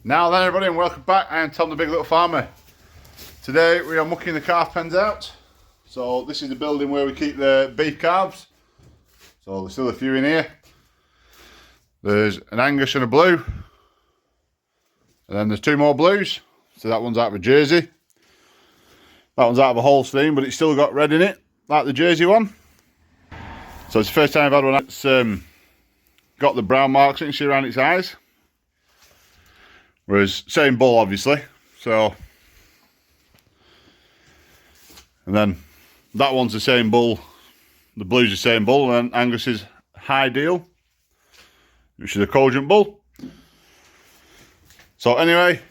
Now then everybody, and welcome back. I am Tom the Big Little Farmer. Today we are mucking the calf pens out. So this is the building where we keep the beef calves. So there's still a few in here. There's an Angus and a blue. And then there's two more blues. So that one's out of a Jersey. That one's out of a Holstein, but it's still got red in it, like the Jersey one. So it's the first time I've had one that's got the brown marks you can see around its eyes. Whereas, same bull obviously, so. And then that one's the same bull, the blue's the same bull, and then Angus is High Deal, which is a Cogent bull. So anyway,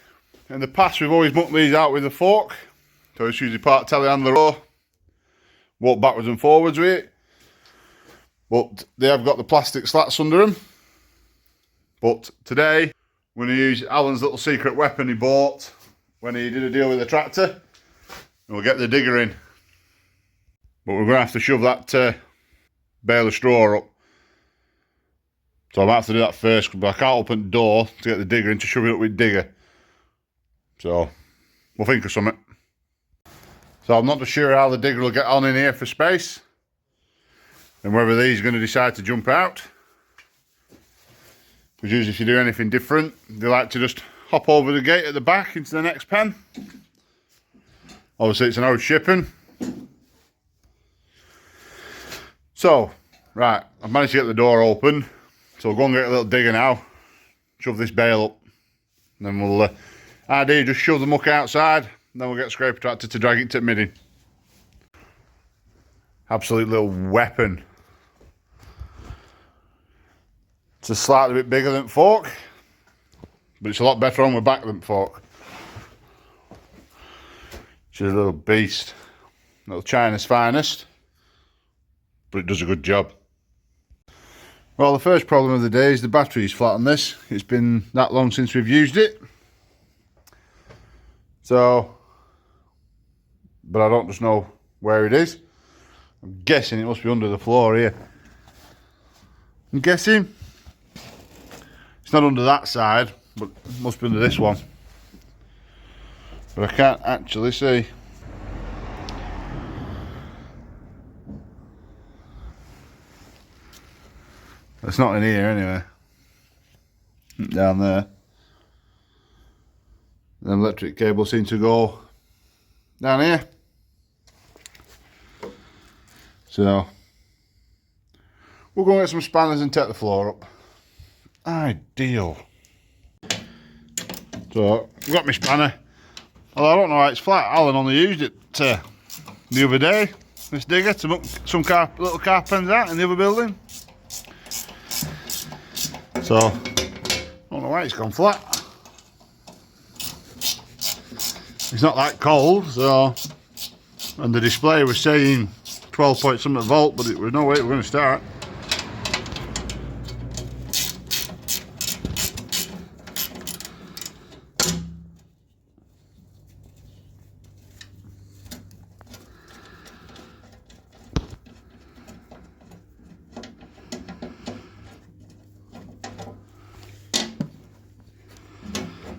in the past we've always mucked these out with a fork. So it's usually part telehandler or walk backwards and forwards with it. But they have got the plastic slats under them. But today, we're going to use Alan's little secret weapon he bought when he did a deal with the tractor. And we'll get the digger in. But we're going to have to shove that bale of straw up. So I might have to do that first, but I can't open the door to get the digger in to shove it up with digger. So, we'll think of something. So I'm not too sure how the digger will get on in here for space. And whether these are going to decide to jump out. Because usually if you do anything different, they like to just hop over the gate at the back into the next pen. Obviously it's an old shipping. So, right, I've managed to get the door open. So we'll go and get a little digger now. Shove this bale up. And then we'll, idea just shove the muck outside. And then we'll get a scraper tractor to drag it to midding. Absolute little weapon. It's a slightly bit bigger than fork, but it's a lot better on the back than fork. She's a little beast, little China's finest, but it does a good job. Well, the first problem of the day is the battery's flat on this. It's been that long since we've used it. So, but I don't just know where it is. I'm guessing it must be under the floor here. I'm guessing. It's not under that side, but it must be under this one. But I can't actually see. It's not in here anyway. Down there. The electric cable seems to go down here. So we'll go and get some spanners and take the floor up. Ideal. So I've got my spanner. Although I don't know why it's flat. Alan only used it the other day, this digger, to muck some little calf pens out in the other building. So I don't know why it's gone flat. It's not that cold, so, and the display was saying 12 point something volt, but it was no way we're going to start.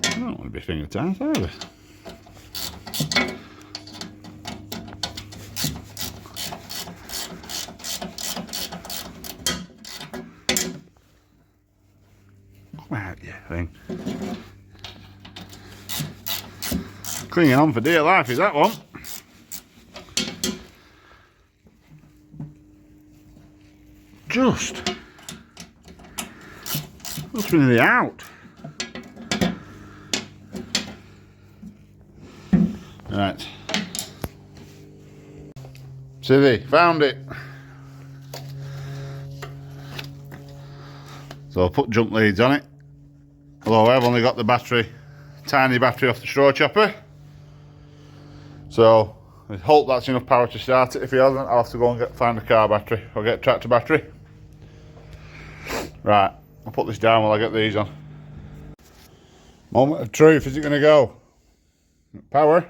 I don't want to be finger tight either. Thing. Clinging on for dear life is that one. Just looks really out. Right. Civvy, found it. So I'll put jump leads on it. Although I've only got the battery, tiny battery off the straw chopper. So I hope that's enough power to start it. If it hasn't, I'll have to go and find a car battery or get a tractor battery. Right, I'll put this down while I get these on. Moment of truth, is it going to go? Power.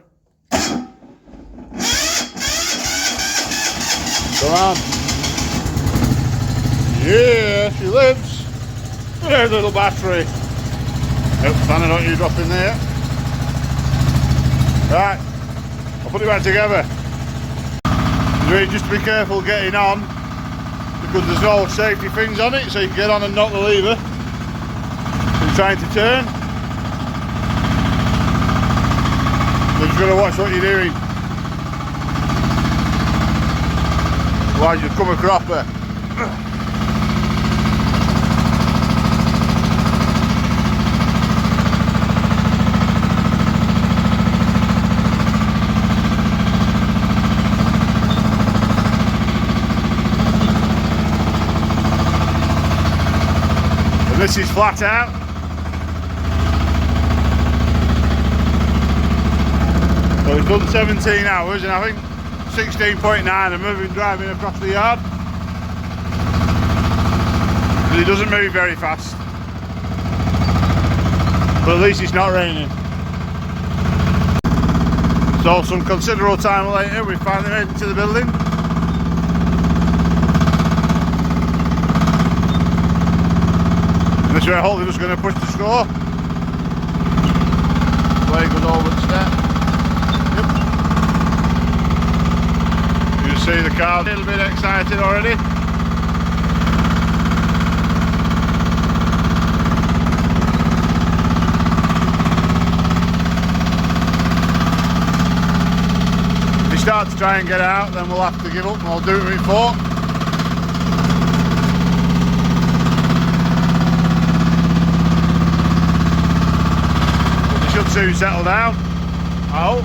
Come on. Yeah, she lives. There's a little battery. Nope, Santa, don't you drop in there. Right, I'll put it back together. Really just be careful getting on, because there's no safety things on it, so you can get on and knock the lever. So you're trying to turn. You've just got to watch what you're doing. Otherwise you'll come a cropper. And this is flat out. So it's done 17 hours and I think 16.9 I'm moving driving across the yard. But it doesn't move very fast. But at least it's not raining. So some considerable time later we finally made it to the building. And this way hopefully just going to push the score. Play goes over the step. See the car a little bit excited already. If you start to try and get out, then we'll have to give up and I'll do it with fork. But they should soon settle down, I hope.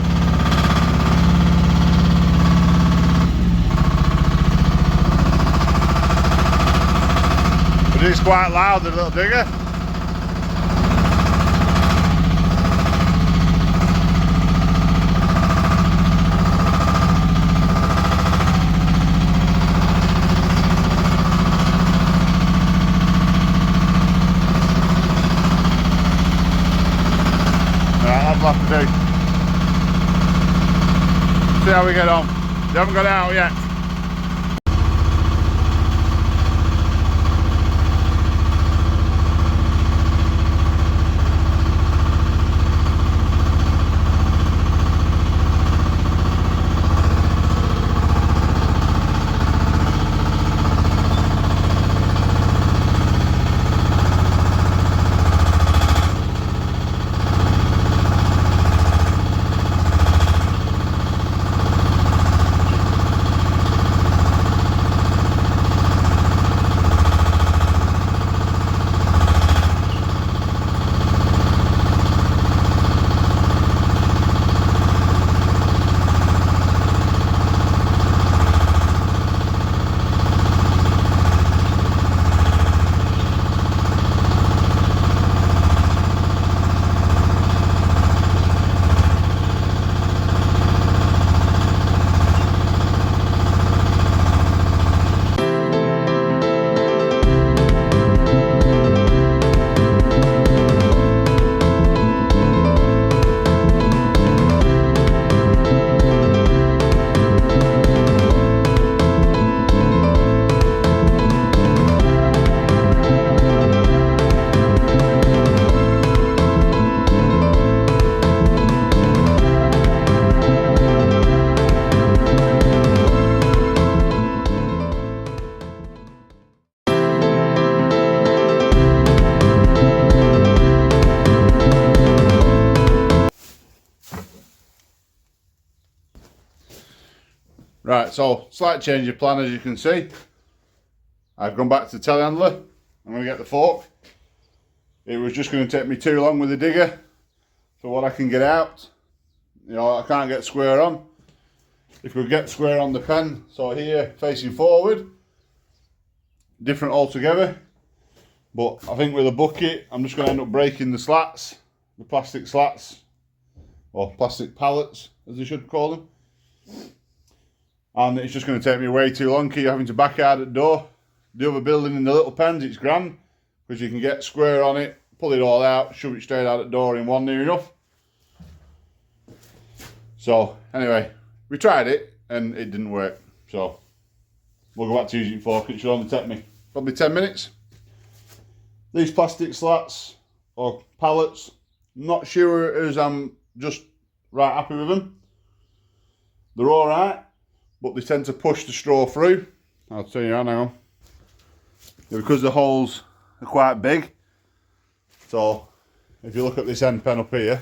But it's quite loud, the little digger. Right, that'll have to do. See how we get on. They haven't got it out yet. Right, so slight change of plan as you can see. I've gone back to the telehandler. I'm going to get the fork. It was just going to take me too long with the digger for what I can get out. You know, I can't get square on. If we get square on the pen, so here facing forward, different altogether. But I think with a bucket, I'm just going to end up breaking the slats, the plastic slats, or plastic pallets as they should call them. And it's just going to take me way too long, keep having to back out at the door. The other building in the little pens, it's grand, because you can get square on it, pull it all out, shove it straight out at the door in one near enough. So, anyway, we tried it, and it didn't work. So, we'll go back to using fork. It should only take me probably 10 minutes. These plastic slats, or pallets, Not sure as I'm just right happy with them. They're alright, but they tend to push the straw through. I'll tell you, hang on. Because the holes are quite big. So, if you look at this end pen up here,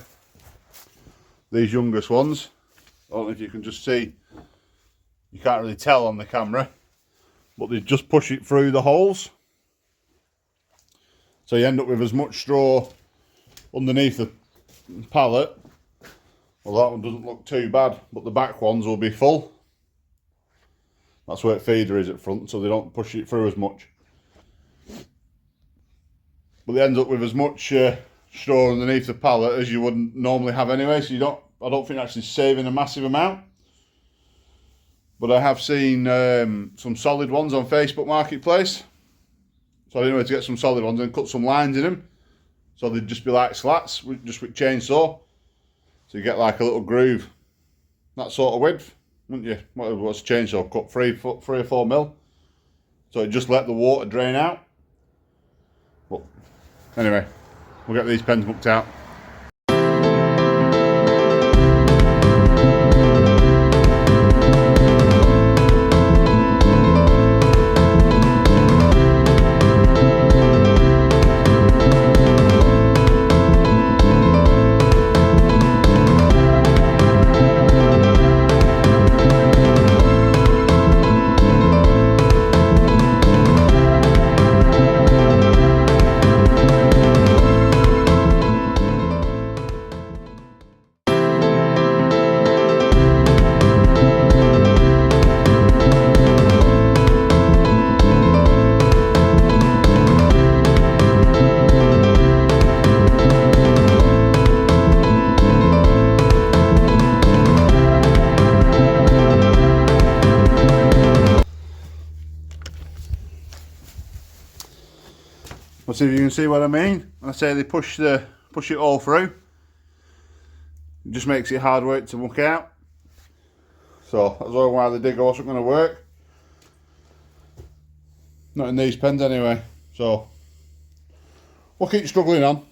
these youngest ones, I don't know if you can just see, you can't really tell on the camera, but they just push it through the holes. So you end up with as much straw underneath the pallet. Well, that one doesn't look too bad, but the back ones will be full. That's where the feeder is at front, so they don't push it through as much. But they end up with as much straw underneath the pallet as you wouldn't normally have anyway, so I don't think actually saving a massive amount. But I have seen some solid ones on Facebook Marketplace. So anyway, to get some solid ones and cut some lines in them. So they'd just be like slats, just with chainsaw. So you get like a little groove, that sort of width, wouldn't you? What's a chainsaw cut? 3 or 4 mil. So it just let the water drain out. But anyway, we'll get these pens mucked out. Let's see if you can see what I mean. When I say they push it all through, it just makes it hard work to muck out. So that's why the digger wasn't going to work. Not in these pens anyway. So we'll keep struggling on.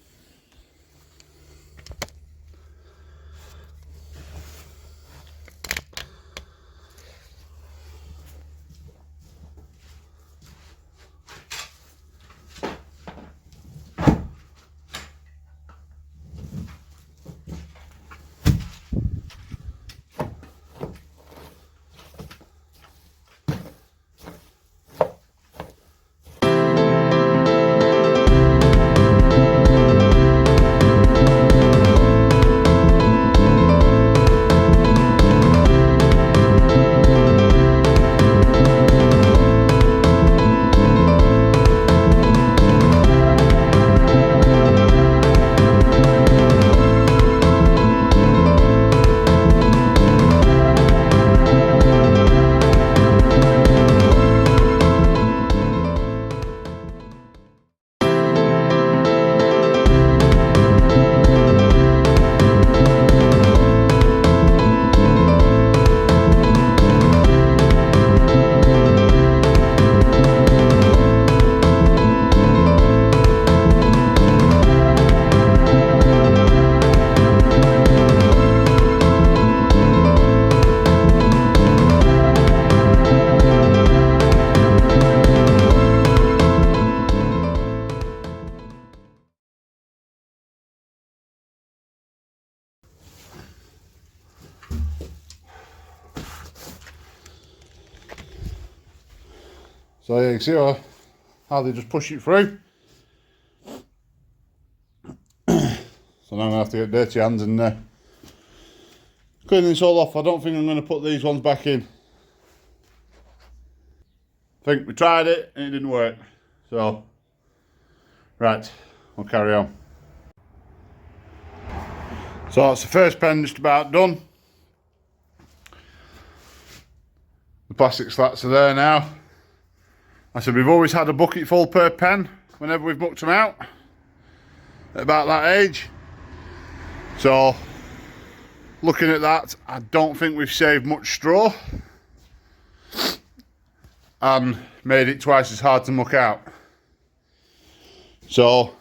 So you can see how they just push it through. So now I'm going to have to get dirty hands and clean this all off. I don't think I'm going to put these ones back in. I think we tried it and it didn't work. So, right, we'll carry on. So that's the first pen just about done. The plastic slats are there now. I said we've always had a bucket full per pen whenever we've mucked them out at about that age. So looking at that, I don't think we've saved much straw and made it twice as hard to muck out. So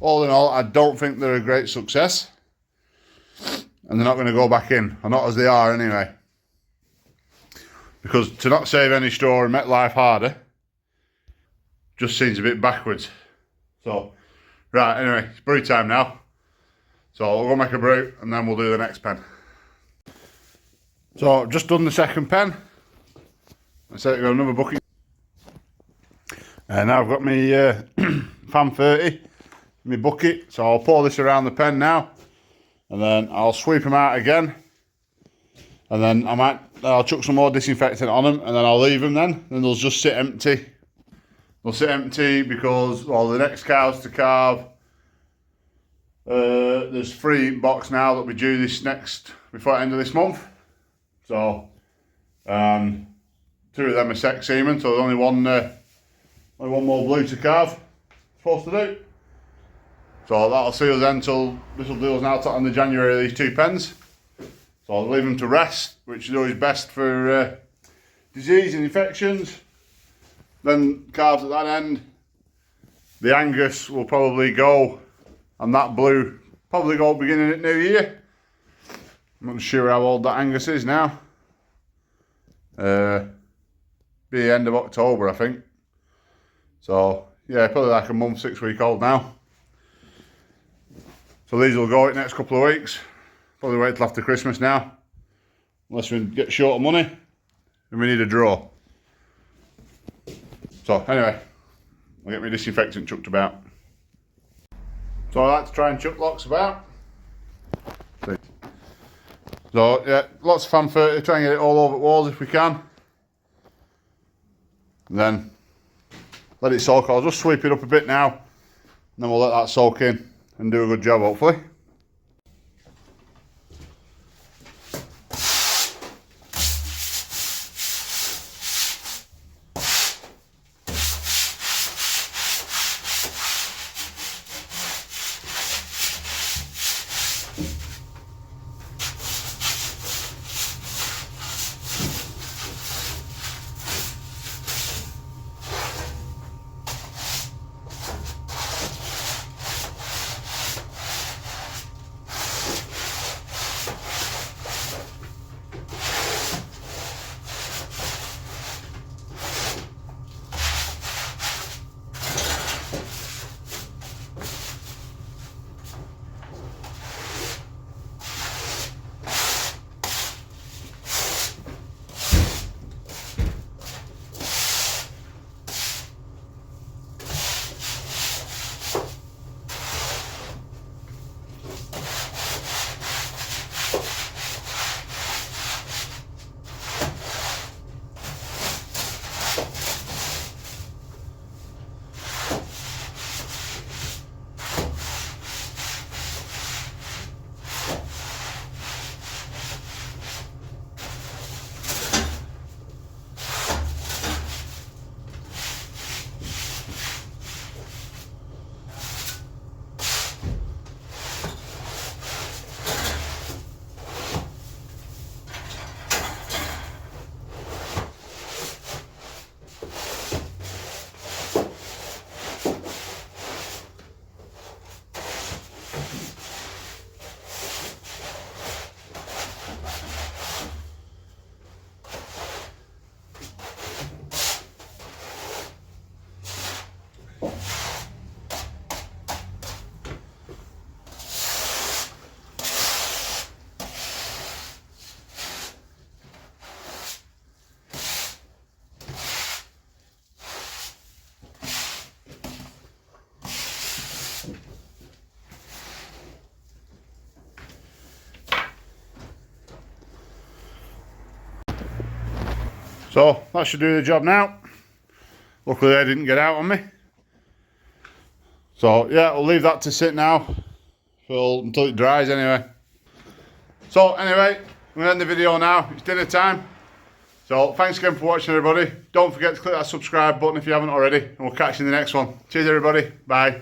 all in all, I don't think they're a great success. And they're not going to go back in, or not as they are anyway. Because to not save any straw and make life harder just seems a bit backwards. So, right, anyway, it's brew time now. So I'll go make a brew and then we'll do the next pen. So I've just done the second pen. I said I've got another bucket. And now I've got my fan 30, my bucket. So I'll pour this around the pen now. And then I'll sweep them out again. And then I'll chuck some more disinfectant on them and then I'll leave them then. And they'll just sit empty. They'll sit empty because, well, the next cows to calve, there's 3 in box now that we due before the end of this month. So, 2 of them are sex semen, so there's only one more blue to calve supposed to do. So that'll see us then till, this will do us now till end of January, these 2 pens. So I'll leave them to rest, which is always best for disease and infections. Then calves at that end, the Angus will probably go, and that blue probably go beginning at New Year. I'm not sure how old that Angus is now. Be the end of October, I think. So yeah, probably like a month, 6 week old now. So these will go in the next couple of weeks. Probably wait till after Christmas now, unless we get short of money and we need a draw. So anyway, I'll get my disinfectant chucked about. So I like to try and chuck lots about. So yeah, lots of fan 30, try and get it all over the walls if we can. And then let it soak. I'll just sweep it up a bit now, and then we'll let that soak in and do a good job hopefully. So that should do the job now. Luckily they didn't get out on me. So yeah, I'll leave that to sit now until it dries anyway. So anyway, I'm going to end the video now. It's dinner time. So thanks again for watching everybody. Don't forget to click that subscribe button if you haven't already. And we'll catch you in the next one. Cheers everybody. Bye.